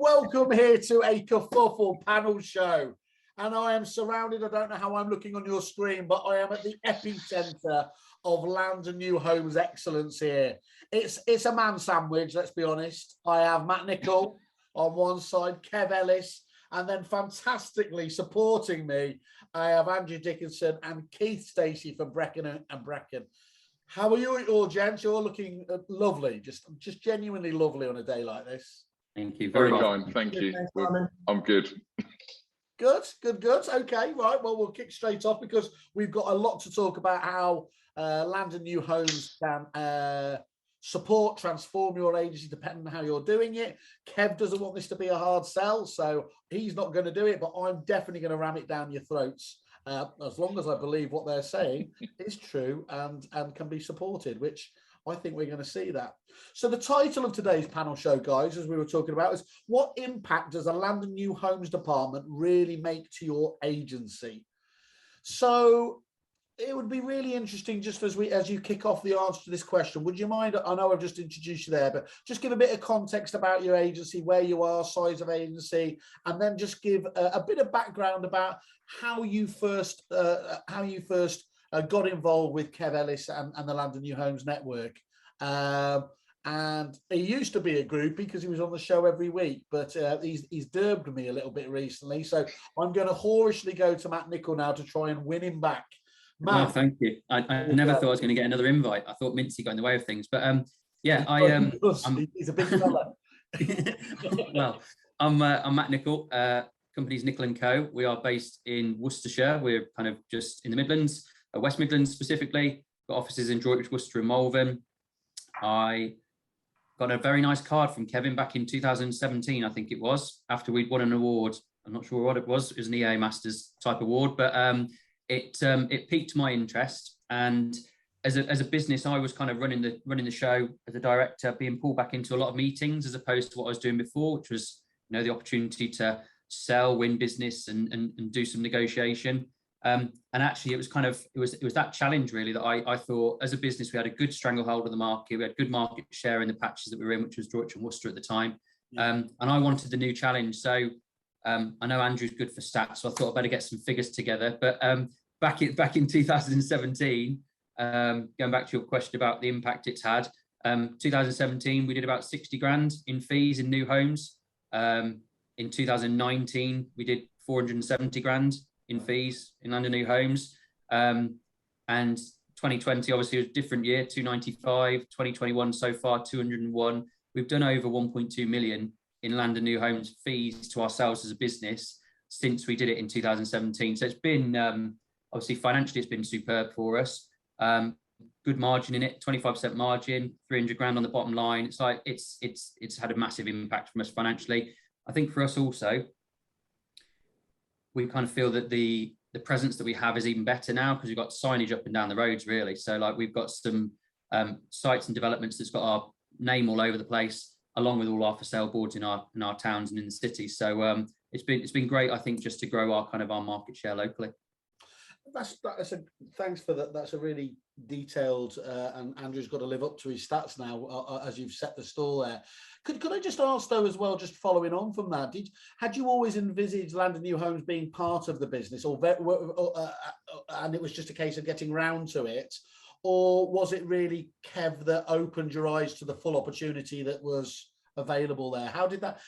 welcome here to a kerfuffle panel show. And I am surrounded, I don't know how I'm looking on your screen, but I am at the epicenter of Land and New Homes excellence here. It's a man sandwich, let's be honest. I have Matt Nicol on one side, Kev Ellis, and then fantastically supporting me, I have Andrew Dickinson and Keith Stacey from Brecon and Brecon. How are you all, gents? You're looking lovely, just genuinely lovely on a day like this. Thank you. Very kind. Thank you. I'm good. Good. Okay, right. Well, we'll kick straight off because we've got a lot to talk about how Land and New Homes can support, transform your agency depending on how you're doing it. Kev doesn't want this to be a hard sell, so he's not going to do it, but I'm definitely going to ram it down your throats. As long as I believe what they're saying is true and can be supported, which I think we're going to see that. So the title of today's panel show, guys, as we were talking about, is what impact does a Land and New Homes department really make to your agency? So it would be really interesting, just as you kick off the answer to this question, would you mind, I know I've just introduced you there, but just give a bit of context about your agency, where you are, size of agency, and then just give a bit of background about how you first got involved with Kev Ellis and the Land and New Homes network. And he used to be a groupie because he was on the show every week, but he's derbed me a little bit recently. So I'm going to whorishly go to Matt Nicol now to try and win him back. Matt, well, thank you. I never thought I was going to get another invite. I thought Mincy got in the way of things, but yeah, he's a big fella. Well, I'm Matt Nicol. Company's Nicol & Co. We are based in Worcestershire. We're kind of just in the Midlands, West Midlands specifically. Got offices in Droitwich, Worcester, and Malvern. I got a very nice card from Kevin back in 2017, I think it was, after we'd won an award. I'm not sure what it was. It was an EA Masters type award, but it piqued my interest. And as a business, I was kind of running the show as a director, being pulled back into a lot of meetings as opposed to what I was doing before, which was, the opportunity to sell, win business, and do some negotiation. And actually, it was that challenge really that I thought, as a business, we had a good stranglehold of the market. We had good market share in the patches that we were in, which was Droitwich and Worcester at the time. Yeah. And I wanted the new challenge. So I know Andrew's good for stats, so I thought I'd better get some figures together. But back in 2017, going back to your question about the impact it's had, 2017 we did about 60 grand in fees in new homes. In 2019 we did 470 grand in fees in Land and New Homes, and 2020 obviously was a different year, 295. 2021 so far 201. We've done over 1.2 million in Land and New Homes fees to ourselves as a business since we did it in 2017. So it's been obviously financially it's been superb for us. Good margin in it, 25% margin, 300 grand on the bottom line. It's like it's had a massive impact from us financially. I think for us also, we kind of feel that the presence that we have is even better now because we've got signage up and down the roads really. So like we've got some sites and developments that's got our name all over the place, along with all our for sale boards in our towns and in the cities. So it's been great, I think, just to grow our market share locally. Thanks for that. That's a really detailed, and Andrew's got to live up to his stats now as you've set the stall there. Could I just ask though as well, just following on from that, had you always envisaged Land and New Homes being part of the business, and it was just a case of getting round to it, or was it really Kev that opened your eyes to the full opportunity that was available there? How did that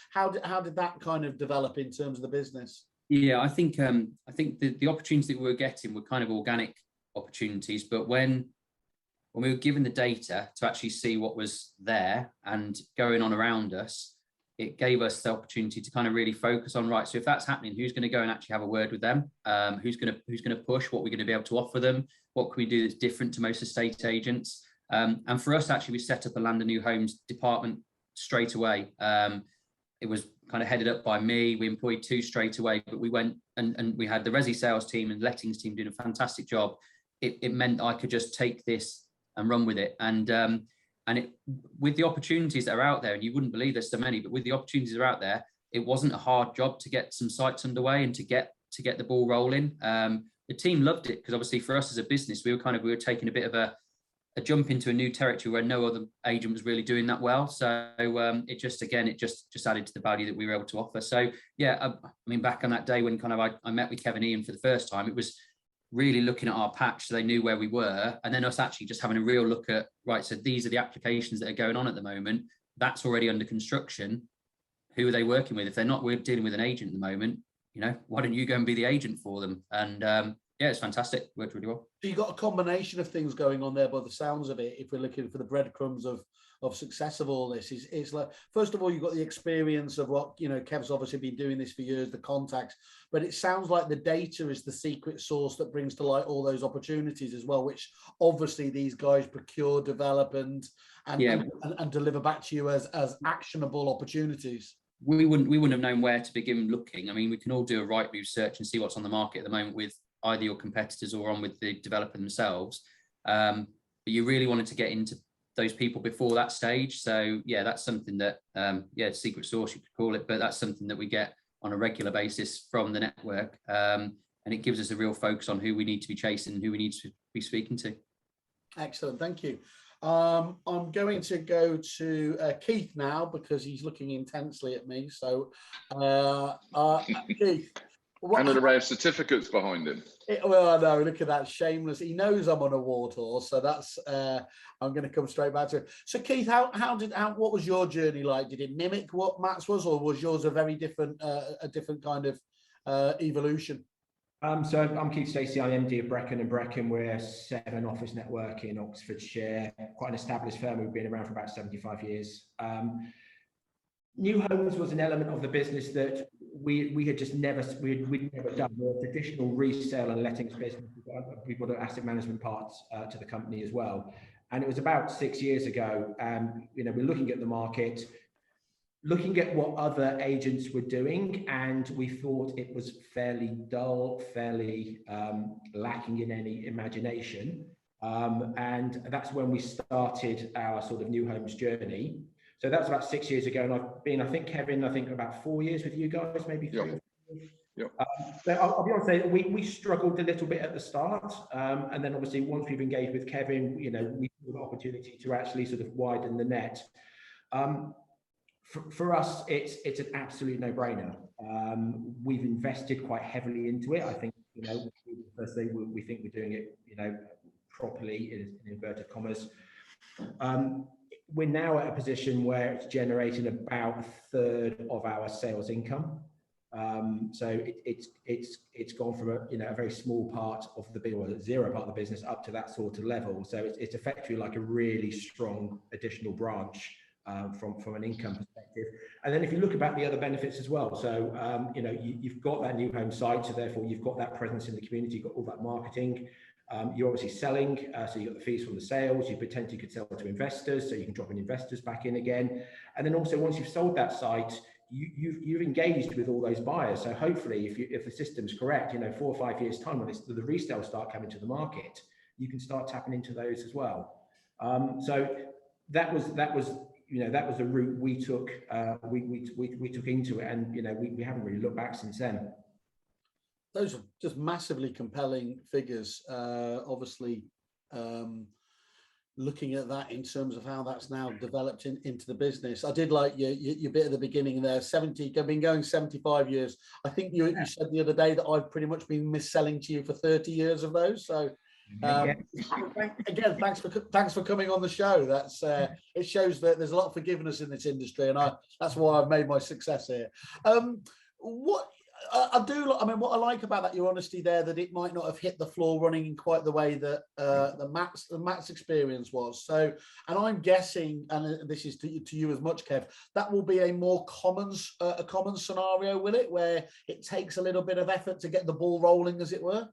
kind of develop in terms of the business? Yeah, I think the opportunities that we were getting were kind of organic opportunities, but when we were given the data to actually see what was there and going on around us, it gave us the opportunity to kind of really focus on, right, so if that's happening, who's going to go and actually have a word with them? Who's going to push? What we're going to be able to offer them? What can we do that's different to most estate agents? And for us, actually, we set up a Land and New Homes department straight away. It was kind of headed up by me. We employed 2 straight away, but we went and we had the resi sales team and lettings team doing a fantastic job. It meant I could just take this and run with it. And with the opportunities that are out there, and you wouldn't believe there's so many, but with the opportunities that are out there, it wasn't a hard job to get some sites underway and to get the ball rolling. The team loved it because obviously for us as a business, we were taking a bit of a a jump into a new territory where no other agent was really doing that well. So it just added to the value that we were able to offer. So yeah, I mean, back on that day when kind of I met with Kevin Ian for the first time, it was really looking at our patch so they knew where we were, and then us actually just having a real look at, right, so these are the applications that are going on at the moment, that's already under construction. Who are they working with? If they're not, we're dealing with an agent at the moment, you know, why don't you go and be the agent for them? And yeah, it's fantastic. Worked really well. So you've got a combination of things going on there by the sounds of it. If we're looking for the breadcrumbs of success of all this, it's like, first of all, you've got the experience of what, you know, Kev's obviously been doing this for years, the contacts, but it sounds like the data is the secret sauce that brings to light all those opportunities as well, which obviously these guys procure, develop, and deliver back to you as actionable opportunities. We wouldn't have known where to begin looking. I mean, we can all do a Rightmove search and see what's on the market at the moment with either your competitors or on with the developer themselves. But you really wanted to get into those people before that stage. So yeah, that's something that, secret sauce you could call it, but that's something that we get on a regular basis from the network. And it gives us a real focus on who we need to be chasing and who we need to be speaking to. Excellent, thank you. I'm going to go to Keith now because he's looking intensely at me. So Keith. And an array of certificates behind him. Well, no, look at that, shameless. He knows I'm on a warthog, so that's. I'm going to come straight back to it. So, Keith, what was your journey like? Did it mimic what Matt's was, or was yours a very different, kind of evolution? So I'm Keith Stacey. I'm MD of Brecon and Brecon. We're a 7-office network in Oxfordshire, quite an established firm. We've been around for about 75 years. New homes was an element of the business that we had just never done. We're a traditional resale and lettings business. We've got an asset management part to the company as well. And it was about 6 years ago. You know, we're looking at the market, looking at what other agents were doing, and we thought it was fairly dull, fairly lacking in any imagination. And that's when we started our sort of new homes journey. So that's about 6 years ago, and I've been, I think, Kevin, about 4 years with you guys, maybe 3 or 4 years. Yep. So I'll be honest, we struggled a little bit at the start, and then obviously once we've engaged with Kevin, you know, we had the opportunity to actually sort of widen the net. For us, it's an absolute no-brainer. We've invested quite heavily into it. I think, you know, firstly, we think we're doing it, you know, properly in inverted commas. We're now at a position where it's generating about 1/3 of our sales income. So it's gone from a very small part of the or zero part of the business up to that sort of level. So it's effectively like a really strong additional branch from an income perspective. And then if you look about the other benefits as well, so you know, you've got that new home site, so therefore you've got that presence in the community, you've got all that marketing. You're obviously selling, so you've got the fees from the sales. You potentially could sell to investors, so you can drop in investors back in again. And then also once you've sold that site, you've engaged with all those buyers. So hopefully, if the system's correct, you know, 4 or 5 years time, when the resales start coming to the market, you can start tapping into those as well. So that was the route we took. We took into it, and you know, we haven't really looked back since then. Those are just massively compelling figures. Obviously, looking at that in terms of how that's now developed into the business. I did like your bit at the beginning there. I've been going 75 years. I think you said the other day that I've pretty much been mis-selling to you for 30 years of those. So again, thanks for coming on the show. That's it shows that there's a lot of forgiveness in this industry, and that's why I've made my success here. What I like about that, your honesty there, that it might not have hit the floor running in quite the way that the Matt's experience was. So, and I'm guessing, and this is to you as much, Kev, that will be a more common scenario, will it, where it takes a little bit of effort to get the ball rolling, as it were?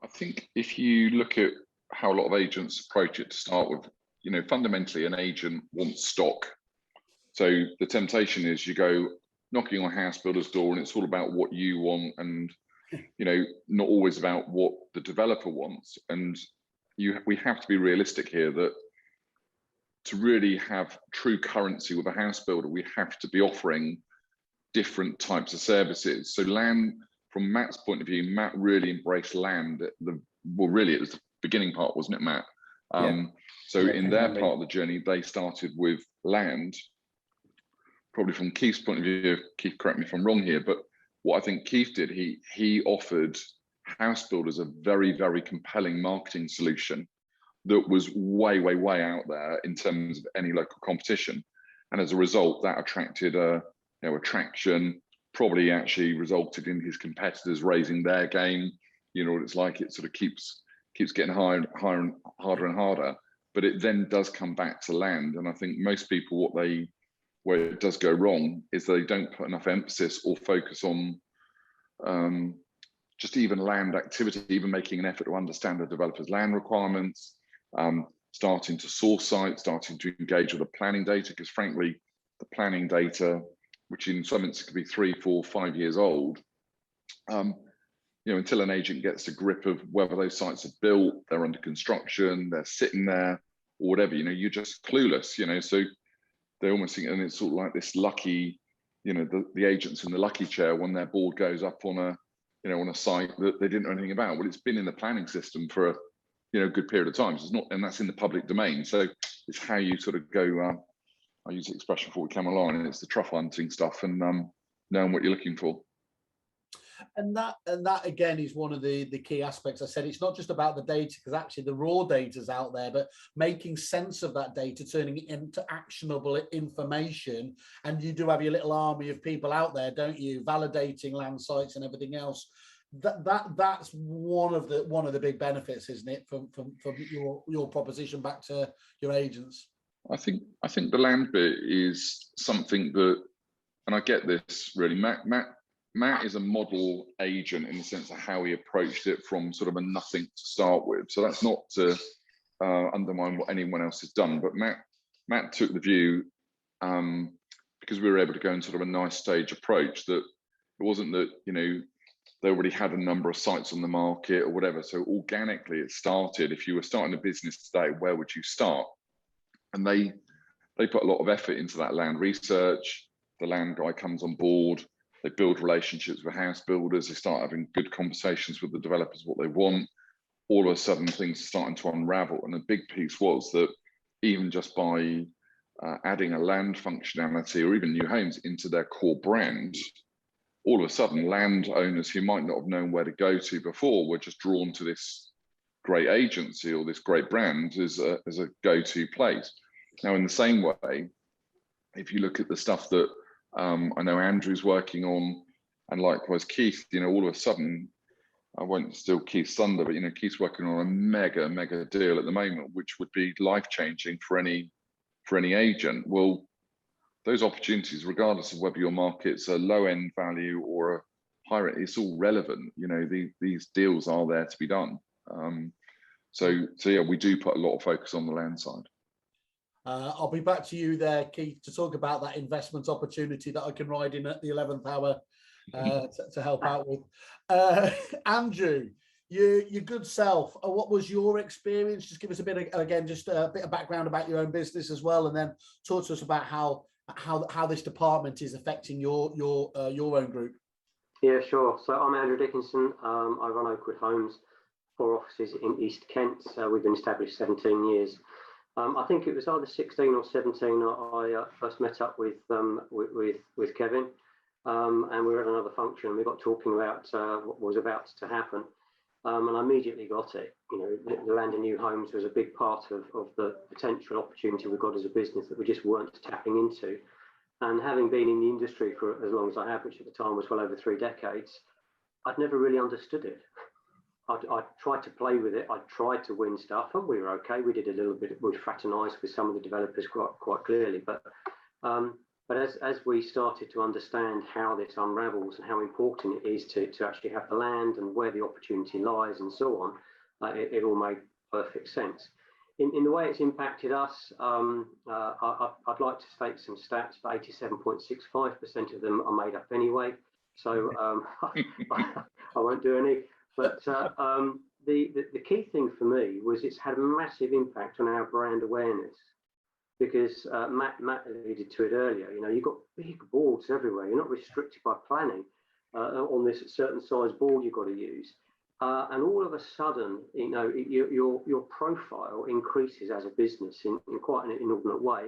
I think if you look at how a lot of agents approach it to start with, you know, fundamentally an agent wants stock. So the temptation is you go knocking on a house builder's door and it's all about what you want, and you know, not always about what the developer wants. And we have to be realistic here that to really have true currency with a house builder, we have to be offering different types of services. So land, from Matt's point of view, Matt really embraced land. It was the beginning part, wasn't it, Matt? So Yeah, in their definitely. part of the journey, they started with land, probably from Keith's point of view. Keith, correct me if I'm wrong here, but what I think Keith did, he offered house builders a very, very compelling marketing solution that was way, way, way out there in terms of any local competition. And as a result, that attracted attraction, probably actually resulted in his competitors raising their game. You know what it's like, it sort of keeps getting higher and harder and harder. But it then does come back to land. And I think most people, where it does go wrong is they don't put enough emphasis or focus on just even land activity, even making an effort to understand the developer's land requirements, starting to source sites, starting to engage with the planning data, because frankly, the planning data, which in some instances could be 3, 4, 5 years old, until an agent gets a grip of whether those sites are built, they're under construction, they're sitting there, or whatever, you're just clueless, so they almost think, and it's sort of like this lucky, the agents in the lucky chair when their board goes up on a site that they didn't know anything about. Well, it's been in the planning system for a good period of time. So it's not, and that's in the public domain. So it's how you sort of go, I use the expression before we come along, and it's the truffle hunting stuff and knowing what you're looking for. And that again is one of the key aspects. I said it's not just about the data, because actually the raw data is out there, but making sense of that data, turning it into actionable information. And you do have your little army of people out there, don't you, validating land sites and everything else. That's one of the big benefits, isn't it, from your proposition back to your agents? I think the land bit is something that, and I get this really, Matt is a model agent in the sense of how he approached it from sort of a nothing to start with. So that's not to undermine what anyone else has done, but Matt took the view, because we were able to go in sort of a nice stage approach, that it wasn't that they already had a number of sites on the market or whatever. So organically it started. If you were starting a business today, where would you start? And they put a lot of effort into that land research. The land guy comes on board. They build relationships with house builders. They start having good conversations with the developers, what they want. All of a sudden, things are starting to unravel. And a big piece was that even just by adding a land functionality or even new homes into their core brand, all of a sudden, landowners who might not have known where to go to before were just drawn to this great agency or this great brand as a go-to place. Now, in the same way, if you look at the stuff that I know Andrew's working on, and likewise Keith, all of a sudden, I won't steal Keith's thunder, but Keith's working on a mega deal at the moment, which would be life-changing for any agent. Well, those opportunities, regardless of whether your market's a low-end value or a higher, it's all relevant. These deals are there to be done. So yeah, we do put a lot of focus on the land side. I'll be back to you there, Keith, to talk about that investment opportunity that I can ride in at the 11th hour to help out with. Andrew, your good self, what was your experience? Just give us a bit of background about your own business as well, and then talk to us about how this department is affecting your own group. Yeah, sure. So I'm Andrew Dickinson. I run Oakwood Homes, 4 offices in East Kent. We've been established 17 years. I think it was either 16 or 17 I first met up with Kevin, and we were at another function. We got talking about what was about to happen, and I immediately got it. The Land and New Homes was a big part of the potential opportunity we got as a business that we just weren't tapping into. And having been in the industry for as long as I have, which at the time was well over 3 decades, I'd never really understood it. I tried to play with it. I tried to win stuff, and we were okay. We did a little bit. We fraternised with some of the developers quite clearly, but as we started to understand how this unravels and how important it is to actually have the land and where the opportunity lies and so on, it all made perfect sense. In the way it's impacted us, I'd like to state some stats, but 87.65% of them are made up anyway, so I won't do any. But the key thing for me was it's had a massive impact on our brand awareness, because Matt alluded to it earlier. You've got big boards everywhere. You're not restricted by planning on this certain size board you've got to use. and all of a sudden, you know, your profile increases as a business in quite an inordinate way,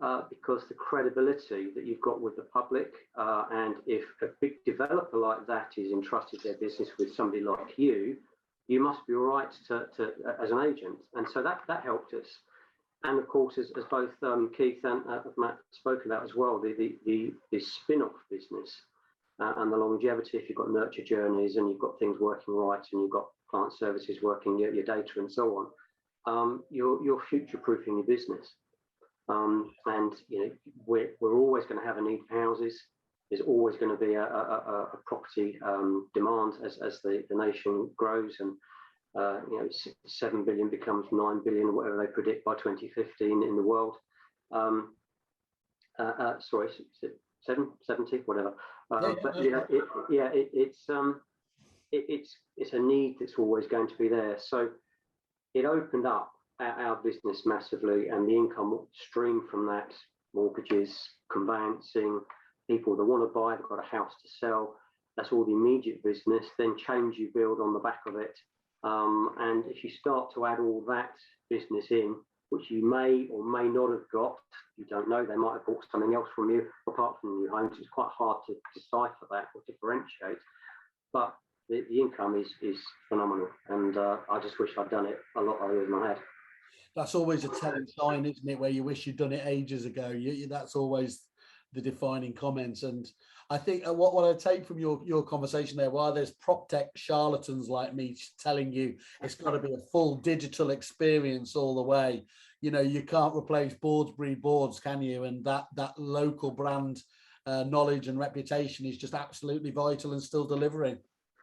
because the credibility that you've got with the public, and if a big developer like that is entrusted their business with somebody like you, you must be all right to as an agent, and so that helped us. And of course, as both Keith and Matt spoke about as well, the spin-off business. And the longevity, if you've got nurture journeys and you've got things working right and you've got client services working, your data and so on, you're future-proofing your business. And you know, we're always going to have a need for houses. There's always going to be a property demand as the nation grows, and you know, 7 billion becomes 9 billion, or whatever they predict by 2015 in the world. Sorry, 70, whatever. But yeah, it's a need that's always going to be there. So it opened up our business massively, and the income stream from that, mortgages, conveyancing, people that want to buy, they've got a house to sell. That's all the immediate business. Then change you build on the back of it. And if you start to add all that business in, which you may or may not have got, you don't know, they might have bought something else from you apart from new homes. It's quite hard to decipher that or differentiate, but the income is phenomenal, and I just wish I'd done it a lot earlier than I had. That's always a telling sign, isn't it, where you wish you'd done it ages ago. That's always the defining comments. And I think what I take from your conversation there, while there's prop tech charlatans like me telling you it's got to be a full digital experience all the way, you know, you can't replace boards breed boards, can you? And that local brand knowledge and reputation is just absolutely vital and still delivering.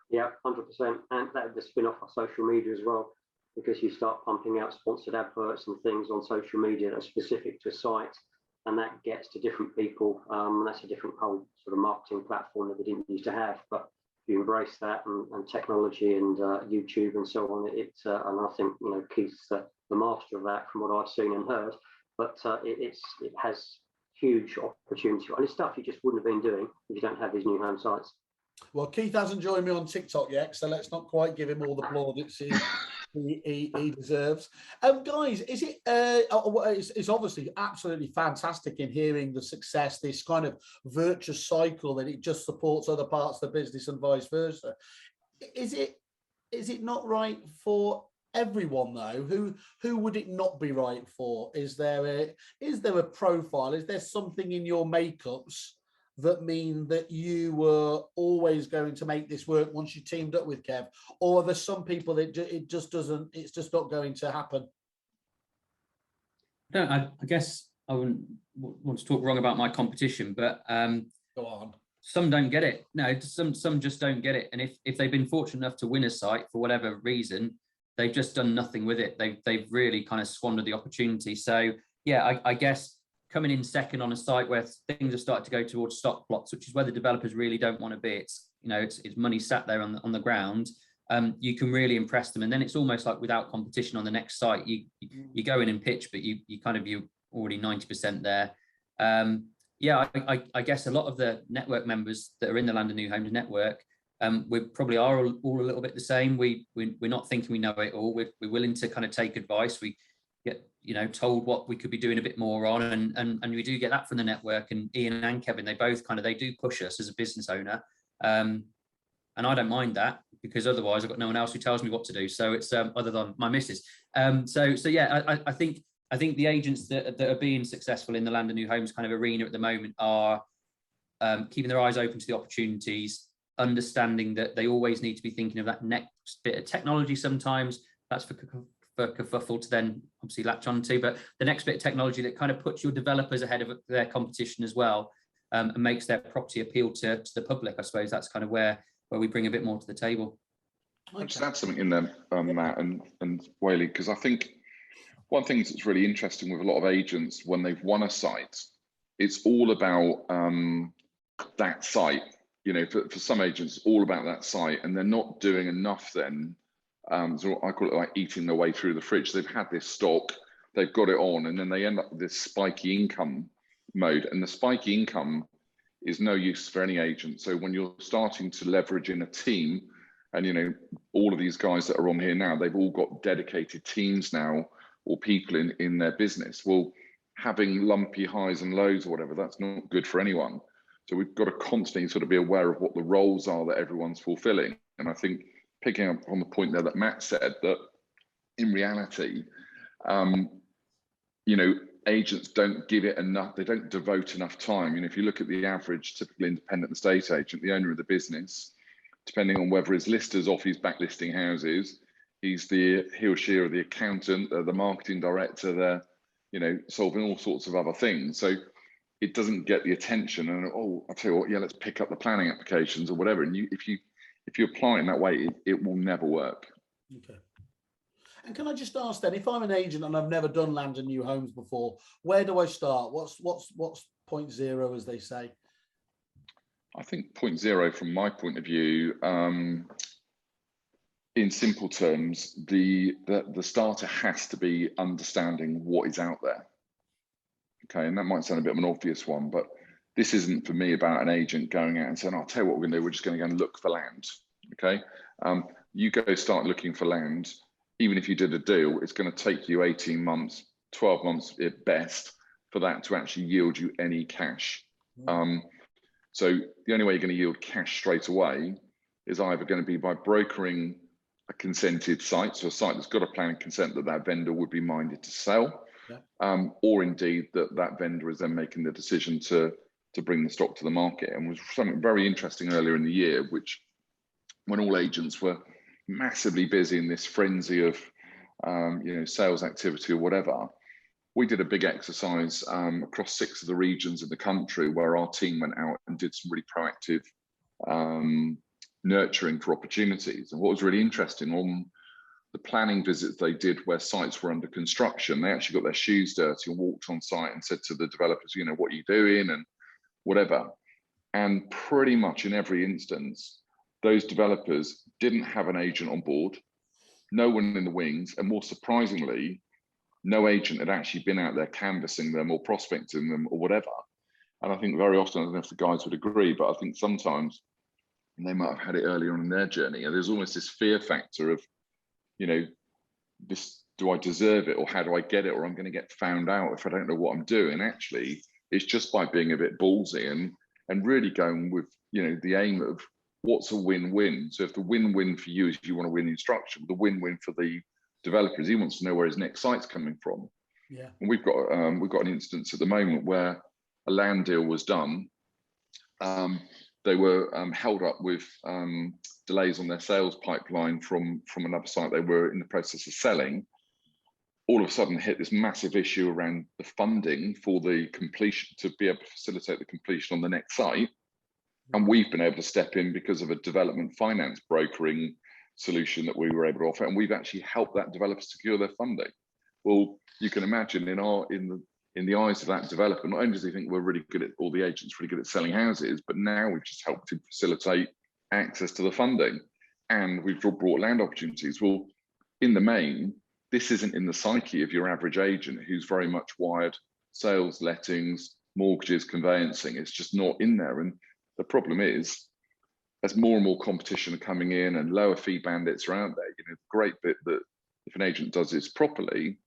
Yeah, 100%. And that the spin off of social media as well, because you start pumping out sponsored adverts and things on social media that are specific to a site, and that gets to different people. That's a different whole sort of marketing platform that we didn't used to have. But you embrace that, and technology and YouTube and so on. It's and I think, you know, Keith's the master of that from what I've seen and heard. But it has huge opportunity, and it's stuff you just wouldn't have been doing if you don't have these new home sites. Well, Keith hasn't joined me on TikTok yet, so let's not quite give him all the plaudits he deserves. Guys, is it? It's obviously absolutely fantastic in hearing the success, this kind of virtuous cycle that it just supports other parts of the business and vice versa. Is it not right for everyone though? Who would it not be right for? Is there a profile? Is there something in your makeups that mean that you were always going to make this work once you teamed up with Kev? Or are there some people that it's just not going to happen? No, I guess I wouldn't want to talk wrong about my competition, but Go on. Some don't get it. No, some just don't get it. And if they've been fortunate enough to win a site for whatever reason, they've just done nothing with it. They've really kind of squandered the opportunity. So yeah, I guess coming in second on a site where things have started to go towards stock plots, which is where the developers really don't want to be. It's, you know, it's money sat there on the ground. You can really impress them, and then it's almost like without competition on the next site. You go in and pitch, but you're already 90% there. Yeah, I guess a lot of the network members that are in the Land of New Homes network, we probably are all a little bit the same. We're not thinking we know it all. We're willing to kind of take advice. We get, you know, told what we could be doing a bit more on, and we do get that from the network. And Ian and Kevin, they both they do push us as a business owner, and I don't mind that, because otherwise I've got no one else who tells me what to do. So it's other than my missus. So yeah, I think the agents that are being successful in the Land of New Homes kind of arena at the moment are keeping their eyes open to the opportunities, understanding that they always need to be thinking of that next bit of technology. Sometimes that's for kerfuffle to then obviously latch onto, but the next bit of technology that kind of puts your developers ahead of their competition as well, and makes their property appeal to the public. I suppose that's kind of where we bring a bit more to the table. Okay. I'll just add something in there, Matt and Whaley, because I think one thing that's really interesting with a lot of agents, when they've won a site, it's all about that site. You know, for some agents, it's all about that site, and they're not doing enough then. So I call it like eating their way through the fridge. They've had this stock, they've got it on, and then they end up with this spiky income mode. And the spiky income is no use for any agent. So when you're starting to leverage in a team And, you know, all of these guys that are on here now, they've all got dedicated teams now, or people in their business. Well, having lumpy highs and lows or whatever, that's not good for anyone. So we've got to constantly sort of be aware of what the roles are that everyone's fulfilling. And I think picking up on the point there that Matt said, that in reality, you know, agents don't give it enough, they don't devote enough time. You know, if you look at the average typical independent estate agent, the owner of the business, depending on whether his lister's off, he's backlisting houses, he or she or the accountant, the marketing director, they're, you know, solving all sorts of other things. So it doesn't get the attention. And oh, I'll tell you what, yeah, let's pick up the planning applications or whatever. And if you apply it in that way, it will never work. Okay. And can I just ask then, if I'm an agent and I've never done land and new homes before, where do I start? What's point zero, as they say? I think point zero, from my point of view, in simple terms, the starter has to be understanding what is out there. Okay, and that might sound a bit of an obvious one, but this isn't for me about an agent going out and saying, I'll tell you what we're going to do, we're just going to go and look for land. Okay, you go start looking for land. Even if you did a deal, it's going to take you 18 months, 12 months at best for that to actually yield you any cash. So the only way you're going to yield cash straight away is either going to be by brokering a consented site, so a site that's got a planning consent that vendor would be minded to sell, or indeed that vendor is then making the decision to bring the stock to the market. And was something very interesting earlier in the year, which when all agents were massively busy in this frenzy of you know, sales activity or whatever, we did a big exercise across 6 of the regions in the country where our team went out and did some really proactive nurturing for opportunities. And what was really interesting, on the planning visits they did where sites were under construction, they actually got their shoes dirty and walked on site and said to the developers, you know, what are you doing and whatever. And pretty much in every instance, those developers didn't have an agent on board, no one in the wings, and more surprisingly, no agent had actually been out there canvassing them or prospecting them or whatever. And I think very often, I don't know if the guys would agree, but I think sometimes they might have had it earlier on in their journey, and there's almost this fear factor of, you know, this, do I deserve it, or how do I get it, or I'm going to get found out if I don't know what I'm doing. Actually, it's just by being a bit ballsy and really going with, you know, the aim of what's a win-win. So if the win-win for you is you want to win instruction, the win-win for the developer is he wants to know where his next site's coming from. Yeah. And we've got an instance at the moment where a land deal was done. They were held up with delays on their sales pipeline from another site they were in the process of selling. All of a sudden hit this massive issue around the funding for the completion, to be able to facilitate the completion on the next site. And we've been able to step in because of a development finance brokering solution that we were able to offer, and we've actually helped that developer secure their funding. Well, you can imagine in the eyes of that developer, not only does he think we're really good at, all the agents really good at selling houses, but now we've just helped him facilitate access to the funding, and we've brought land opportunities. Well, in the main, this isn't in the psyche of your average agent who's very much wired sales, lettings, mortgages, conveyancing. It's just not in there. And the problem is, as more and more competition are coming in and lower fee bandits are out there, you know, the great bit that if an agent does this properly,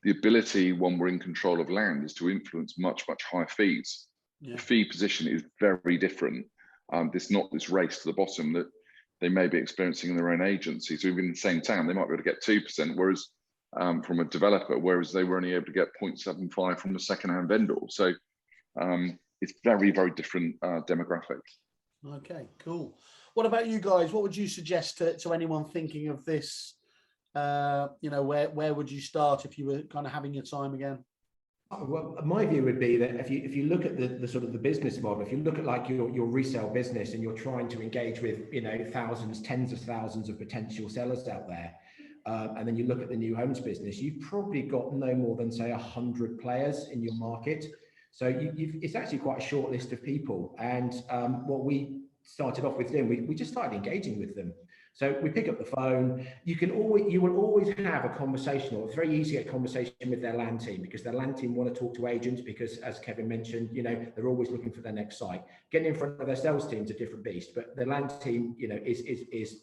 the ability when we're in control of land is to influence much, much higher fees. Yeah. The fee position is very different. There's not this race to the bottom that they may be experiencing in their own agency. So even in the same town, they might be able to get 2%, whereas from a developer, whereas they were only able to get 0.75 from a second-hand vendor. So it's very, very different demographics. Okay, cool. What about you guys? What would you suggest to anyone thinking of this? You know, where would you start if you were kind of having your time again? Well, my view would be that if you look at the sort of the business model, if you look at like your resale business and you're trying to engage with, you know, thousands, tens of thousands of potential sellers out there, and then you look at the new homes business, you've probably got no more than say 100 players in your market. So it's actually quite a short list of people. And what we started off with doing, we just started engaging with them. So we pick up the phone. You will always have a conversation, or it's very easy to get a conversation with their land team, because their land team want to talk to agents, because as Kevin mentioned, they're always looking for their next site. Getting in front of their sales team is a different beast, but the land team, is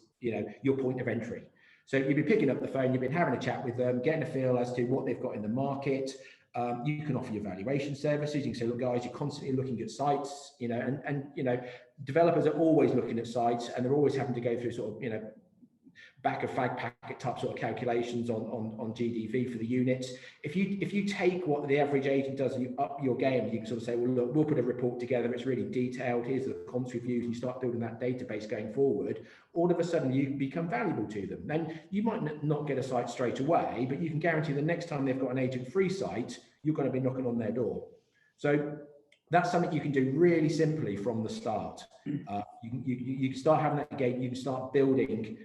your point of entry. So you'll be picking up the phone, you've been having a chat with them, getting a feel as to what they've got in the market. You can offer your valuation services. You can say, look, guys, you're constantly looking at sites, and developers are always looking at sites, and they're always having to go through sort of, back of fag packet type sort of calculations on GDV for the units. If you take what the average agent does and you up your game, you can sort of say, well, look, we'll put a report together. It's really detailed. Here's the comps reviews. And you start building that database going forward. All of a sudden, you become valuable to them. Then you might not get a site straight away, but you can guarantee the next time they've got an agent-free site, you're going to be knocking on their door. So that's something you can do really simply from the start. You can start having that gate. You can start building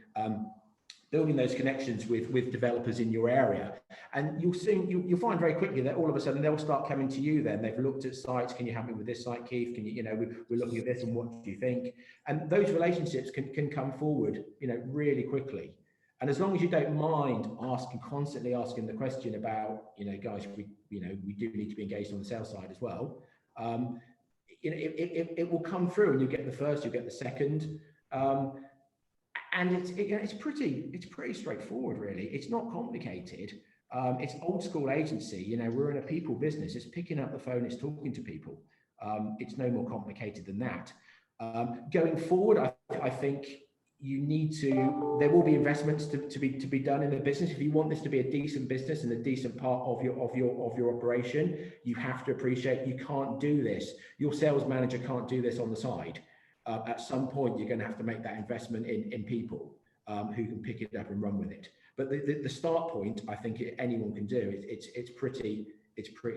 those connections with developers in your area, and you'll find very quickly that all of a sudden they'll start coming to you. Then they've looked at sites. Can you help me with this site, Keith? Can you, we're looking at this, and what do you think? And those relationships can come forward, really quickly. And as long as you don't mind constantly asking the question about, guys, we do need to be engaged on the sales side as well. It will come through, and you get the first, you get the second. And it's pretty straightforward, really. It's not complicated. It's old school agency. We're in a people business. It's picking up the phone. It's talking to people. It's no more complicated than that. Going forward, I think there will be investments to be done in the business. If you want this to be a decent business and a decent part of your operation, you have to appreciate you can't do this. Your sales manager can't do this on the side. At some point, you're going to have to make that investment in people who can pick it up and run with it. But the start point, I think anyone can do. It's pretty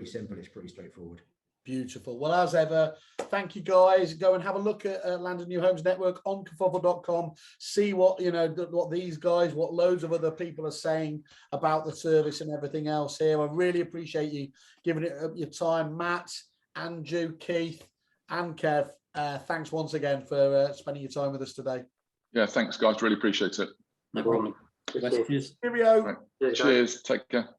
simple. It's pretty straightforward. Beautiful. Well, as ever, thank you, guys. Go and have a look at Land and New Homes Network on kerfuffle.com. See what these guys, what loads of other people are saying about the service and everything else here. I really appreciate you giving it up your time, Matt, Andrew, Keith, and Kev. Thanks once again for spending your time with us today. Yeah, thanks, guys. Really appreciate it. No problem. Cheers. Cheerio. Right. Cheers. Take care.